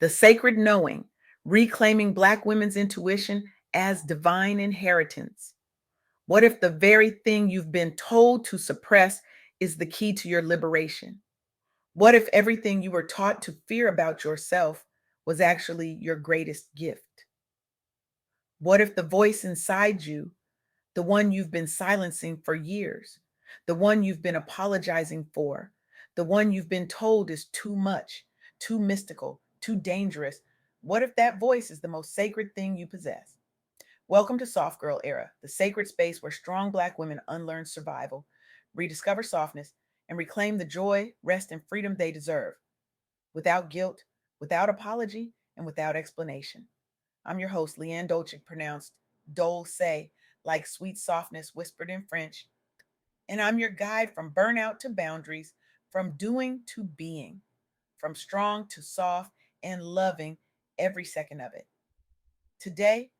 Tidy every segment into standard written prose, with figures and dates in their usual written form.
The sacred knowing, reclaiming Black women's intuition as divine inheritance. What if the very thing you've been told to suppress is the key to your liberation? What if everything you were taught to fear about yourself was actually your greatest gift? What if the voice inside you, the one you've been silencing for years, the one you've been apologizing for, the one you've been told is too much, too mystical, too dangerous, what if that voice is the most sacred thing you possess? Welcome to Soft Girl Era, the sacred space where strong Black women unlearn survival, rediscover softness, and reclaim the joy, rest, and freedom they deserve, without guilt, without apology, and without explanation. I'm your host, LeAnne Dolce, pronounced Dolce, like sweet softness whispered in French. And I'm your guide from burnout to boundaries, from doing to being, from strong to soft, and loving every second of it. Today,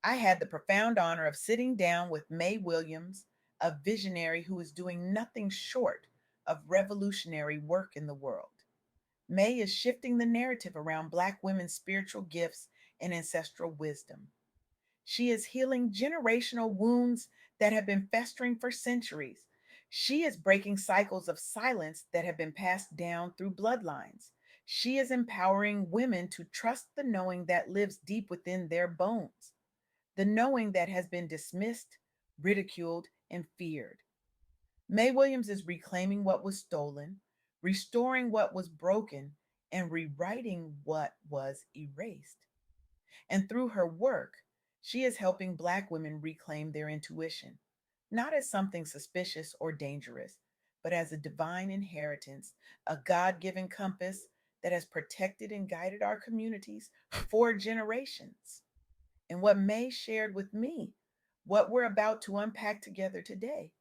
I had the profound honor of sitting down with May Williams, a visionary who is doing nothing short of revolutionary work in the world. May is shifting the narrative around Black women's spiritual gifts and ancestral wisdom. She is healing generational wounds that have been festering for centuries. She is breaking cycles of silence that have been passed down through bloodlines. She is empowering women to trust the knowing that lives deep within their bones, the knowing that has been dismissed, ridiculed, and feared. May Williams is reclaiming what was stolen, restoring what was broken, and rewriting what was erased. And through her work, she is helping Black women reclaim their intuition, not as something suspicious or dangerous, but as a divine inheritance, a God given compass that has protected and guided our communities for generations. And what May shared with me, what we're about to unpack together today,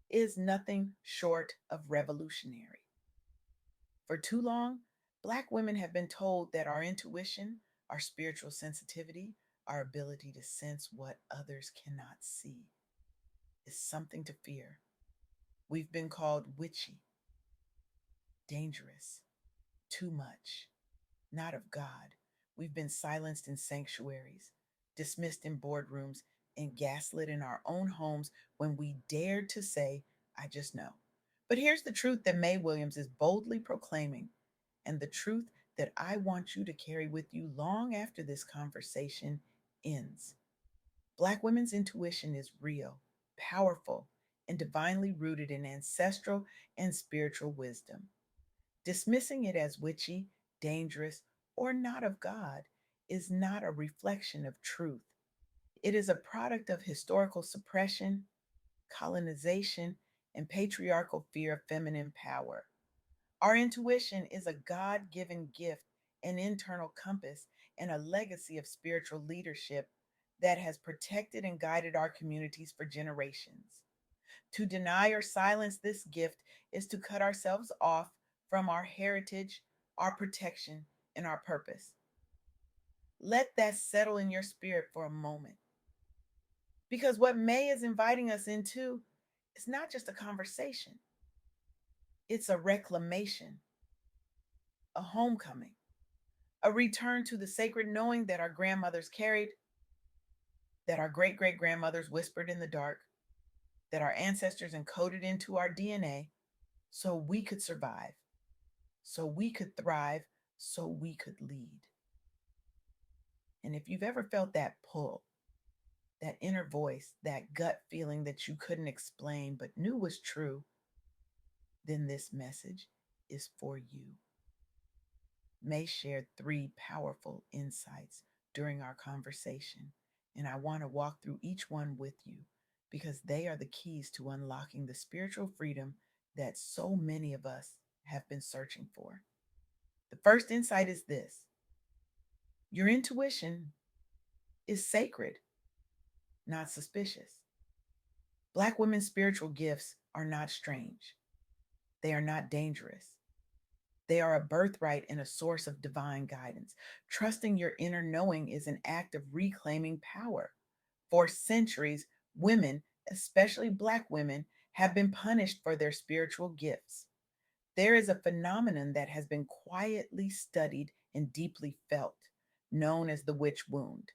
is nothing short of revolutionary. For too long, Black women have been told that our intuition, our spiritual sensitivity, our ability to sense what others cannot see is something to fear. We've been called witchy, dangerous, too much, not of God. We've been silenced in sanctuaries, dismissed in boardrooms, and gaslit in our own homes when we dared to say, I just know. But here's the truth that May Williams is boldly proclaiming, and the truth that I want you to carry with you long after this conversation ends. Black women's intuition is real, powerful, and divinely rooted in ancestral and spiritual wisdom. Dismissing it as witchy, dangerous, or not of God is not a reflection of truth. It is a product of historical suppression, colonization, and patriarchal fear of feminine power. Our intuition is a God given gift, an internal compass, and a legacy of spiritual leadership that has protected and guided our communities for generations. To deny or silence this gift is to cut ourselves off from our heritage, our protection, and our purpose. Let that settle in your spirit for a moment. Because what May is inviting us into is not just a conversation, it's a reclamation, a homecoming, a return to the sacred knowing that our grandmothers carried, that our great great grandmothers whispered in the dark, that our ancestors encoded into our DNA so we could survive, so we could thrive, so we could lead. And if you've ever felt that pull, that inner voice, that gut feeling that you couldn't explain but knew was true, then this message is for you. May shared three powerful insights during our conversation, and I want to walk through each one with you because they are the keys to unlocking the spiritual freedom that so many of us have been searching for. The first insight is this: your intuition is sacred, not suspicious. Black women's spiritual gifts are not strange, they are not dangerous. They are a birthright and a source of divine guidance. Trusting your inner knowing is an act of reclaiming power. For centuries, women, especially Black women, have been punished for their spiritual gifts. There is a phenomenon that has been quietly studied and deeply felt, known as the witch wound.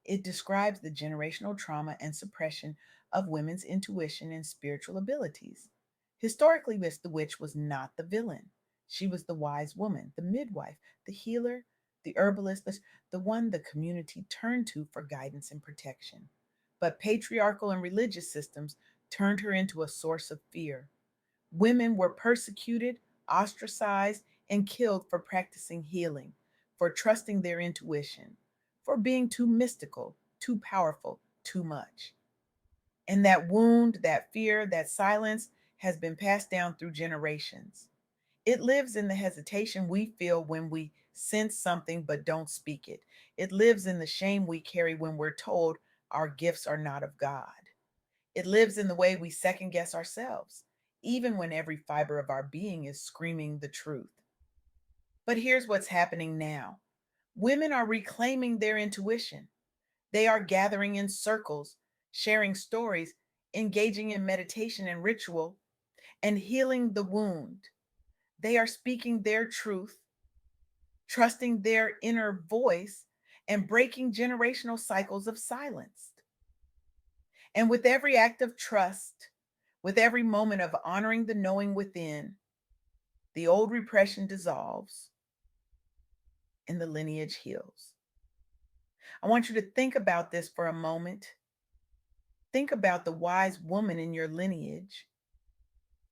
It describes the generational trauma and suppression of women's intuition and spiritual abilities. Historically, Miss the Witch was not the villain. She was the wise woman, the midwife, the healer, the herbalist, the one the community turned to for guidance and protection. But patriarchal and religious systems turned her into a source of fear. Women were persecuted, ostracized, and killed for practicing healing, for trusting their intuition, for being too mystical, too powerful, too much. And that wound, that fear, that silence has been passed down through generations. It lives in the hesitation we feel when we sense something but don't speak it. It lives in the shame we carry when we're told our gifts are not of God. It lives in the way we second guess ourselves, even when every fiber of our being is screaming the truth. But here's what's happening now: women are reclaiming their intuition. They are gathering in circles, sharing stories, engaging in meditation and ritual, and healing the wound. They are speaking their truth, trusting their inner voice, and breaking generational cycles of silence. And with every act of trust, with every moment of honoring the knowing within, the old repression dissolves and the lineage heals. I want you to think about this for a moment. Think about the wise woman in your lineage,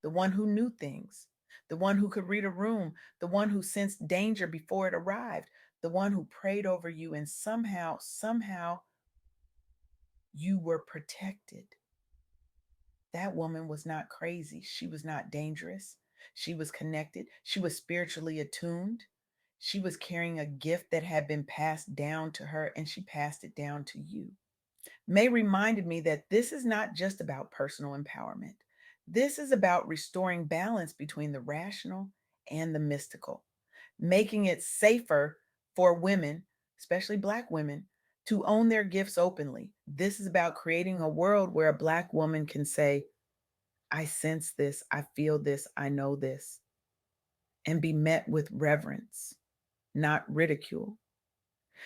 the one who knew things, the one who could read a room, the one who sensed danger before it arrived, the one who prayed over you, and somehow you were protected. That woman was not crazy. She was not dangerous. She was connected. She was spiritually attuned. She was carrying a gift that had been passed down to her, and she passed it down to you. May reminded me that this is not just about personal empowerment. This is about restoring balance between the rational and the mystical, making it safer for women, especially Black women, to own their gifts openly. This is about creating a world where a Black woman can say, I sense this, I feel this, I know this, and be met with reverence, not ridicule.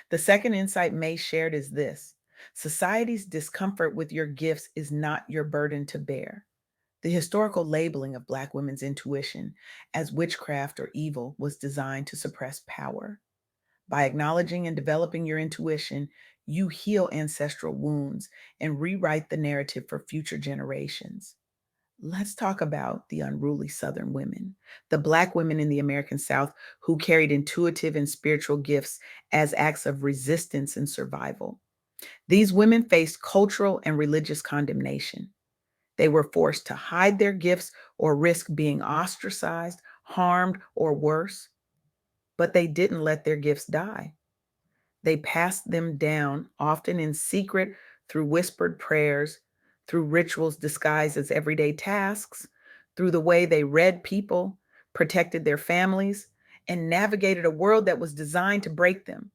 The second insight May shared is this: society's discomfort with your gifts is not your burden to bear. The historical labeling of Black women's intuition as witchcraft or evil was designed to suppress power. By acknowledging and developing your intuition, you heal ancestral wounds and rewrite the narrative for future generations. Let's talk about the unruly Southern women, the Black women in the American South who carried intuitive and spiritual gifts as acts of resistance and survival. These women faced cultural and religious condemnation. They were forced to hide their gifts or risk being ostracized, harmed, or worse, but they didn't let their gifts die. They passed them down, often in secret, through whispered prayers, through rituals disguised as everyday tasks, through the way they read people, protected their families, and navigated a world that was designed to break them.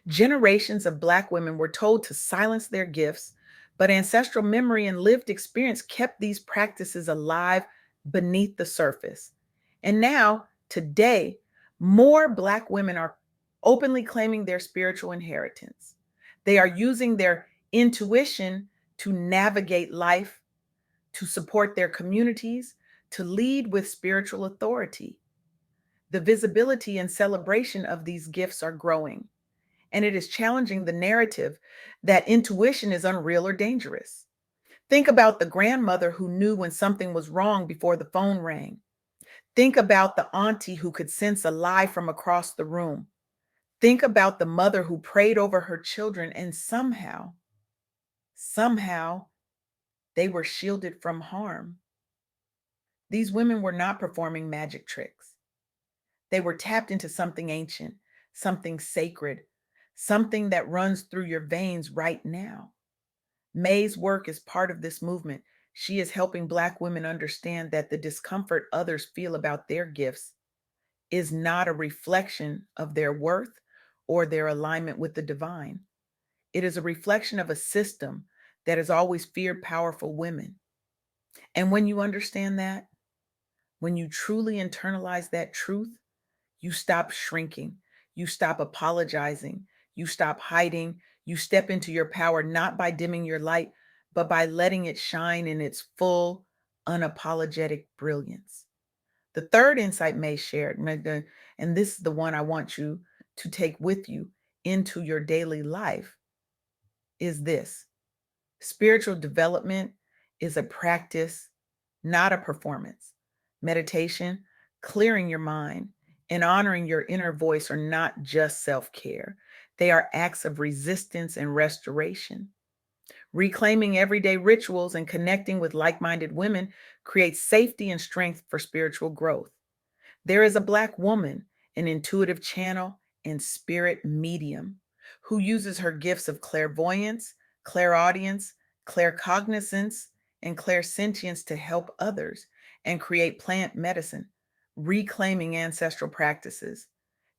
Generations of Black women were told to silence their gifts, but ancestral memory and lived experience kept these practices alive beneath the surface. And now, today, more Black women are openly claiming their spiritual inheritance. They are using their intuition to navigate life, to support their communities, to lead with spiritual authority. The visibility and celebration of these gifts are growing, and it is challenging the narrative that intuition is unreal or dangerous. Think about the grandmother who knew when something was wrong before the phone rang. Think about the auntie who could sense a lie from across the room. Think about the mother who prayed over her children and somehow, they were shielded from harm. These women were not performing magic tricks. They were tapped into something ancient, something sacred, something that runs through your veins right now. May's work is part of this movement. She is helping Black women understand that the discomfort others feel about their gifts is not a reflection of their worth or their alignment with the divine. It is a reflection of a system that has always feared powerful women. And when you understand that, when you truly internalize that truth, you stop shrinking. You stop apologizing. You stop hiding. You step into your power not by dimming your light, but by letting it shine in its full, unapologetic brilliance. The third insight May shared, and this is the one I want you to take with you into your daily life, is this: spiritual development is a practice, not a performance. Meditation, clearing your mind, and honoring your inner voice are not just self care, they are acts of resistance and restoration. Reclaiming everyday rituals and connecting with like minded women creates safety and strength for spiritual growth. There is a Black woman, an intuitive channel and spirit medium, who uses her gifts of clairvoyance, clairaudience, claircognizance, and clairsentience to help others and create plant medicine, reclaiming ancestral practices.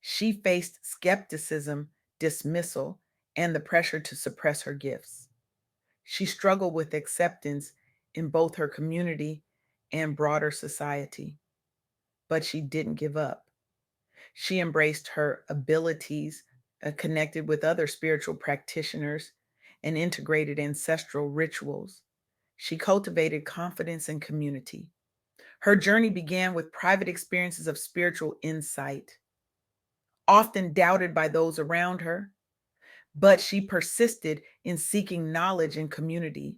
She faced skepticism, dismissal, and the pressure to suppress her gifts. She struggled with acceptance in both her community and broader society, but she didn't give up. She embraced her abilities, connected with other spiritual practitioners, and integrated ancestral rituals. She cultivated confidence and community. Her journey began with private experiences of spiritual insight, often doubted by those around her, but she persisted in seeking knowledge and community.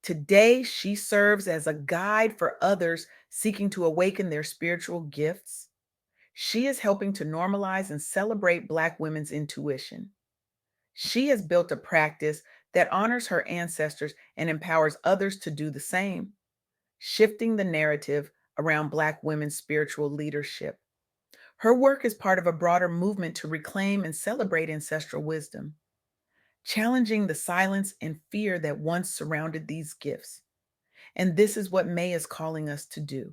Today, she serves as a guide for others seeking to awaken their spiritual gifts. She is helping to normalize and celebrate Black women's intuition. She has built a practice that honors her ancestors and empowers others to do the same, shifting the narrative around Black women's spiritual leadership. Her work is part of a broader movement to reclaim and celebrate ancestral wisdom, challenging the silence and fear that once surrounded these gifts. And this is what May is calling us to do: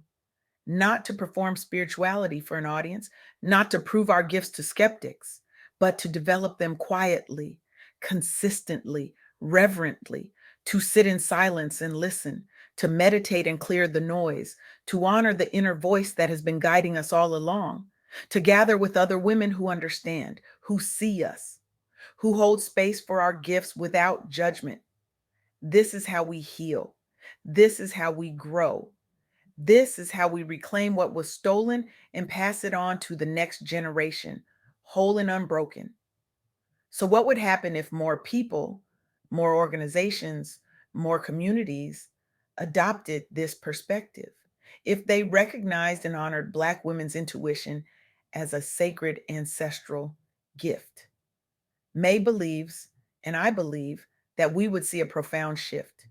not to perform spirituality for an audience, not to prove our gifts to skeptics, but to develop them quietly, consistently, reverently, to sit in silence and listen, to meditate and clear the noise, to honor the inner voice that has been guiding us all along, to gather with other women who understand, who see us, who hold space for our gifts without judgment. This is how we heal. This is how we grow. This is how we reclaim what was stolen and pass it on to the next generation, whole and unbroken. So, what would happen if more people, more organizations, more communities adopted this perspective? If they recognized and honored Black women's intuition as a sacred ancestral gift? May believes, and I believe, that we would see a profound shift.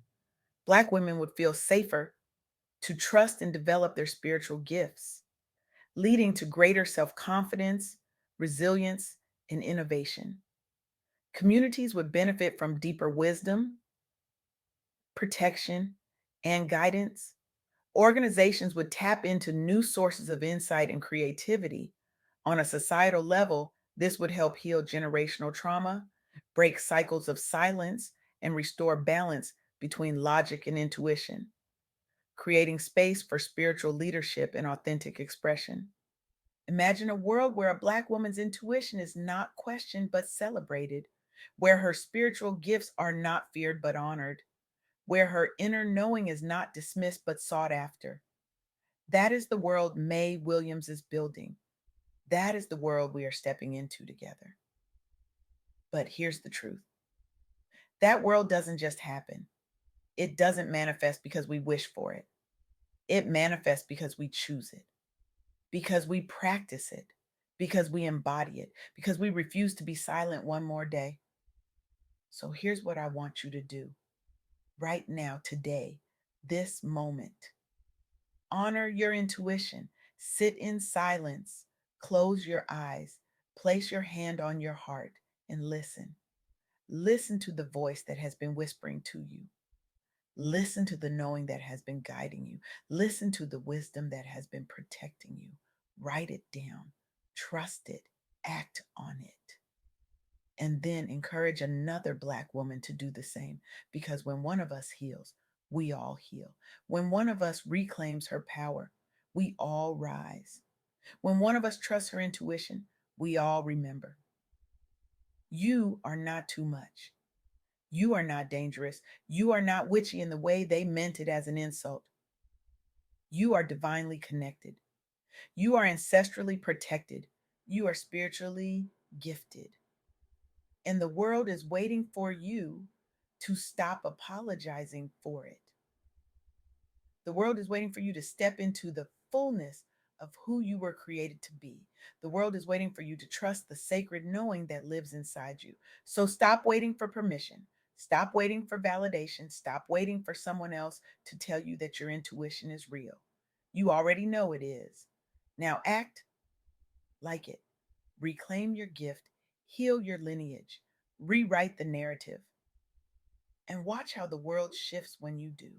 Black women would feel safer to trust and develop their spiritual gifts, leading to greater self confidence, resilience, and innovation. Communities would benefit from deeper wisdom, protection, and guidance. Organizations would tap into new sources of insight and creativity. On a societal level, this would help heal generational trauma, break cycles of silence, and restore balance between logic and intuition, creating space for spiritual leadership and authentic expression. Imagine a world where a Black woman's intuition is not questioned but celebrated, where her spiritual gifts are not feared but honored, where her inner knowing is not dismissed but sought after. That is the world May Williams is building. That is the world we are stepping into together. But here's the truth: that world doesn't just happen, it doesn't manifest because we wish for it. It manifests because we choose it, because we practice it, because we embody it, because we refuse to be silent one more day. So here's what I want you to do right now, today, this moment. Honor your intuition. Sit in silence. Close your eyes. Place your hand on your heart and listen. Listen to the voice that has been whispering to you. Listen to the knowing that has been guiding you. Listen to the wisdom that has been protecting you. Write it down. Trust it. Act on it. And then encourage another Black woman to do the same. Because when one of us heals, we all heal. When one of us reclaims her power, we all rise. When one of us trusts her intuition, We all remember. You are not too much. You are not dangerous. You are not witchy in the way they meant it as an insult. You are divinely connected. You are ancestrally protected. You are spiritually gifted. And the world is waiting for you to stop apologizing for it. The world is waiting for you to step into the fullness of who you were created to be. The world is waiting for you to trust the sacred knowing that lives inside you. So stop waiting for permission. Stop waiting for validation. Stop waiting for someone else to tell you that your intuition is real. You already know it is. Now act like it. Reclaim your gift, heal your lineage, rewrite the narrative, and watch how the world shifts when you do.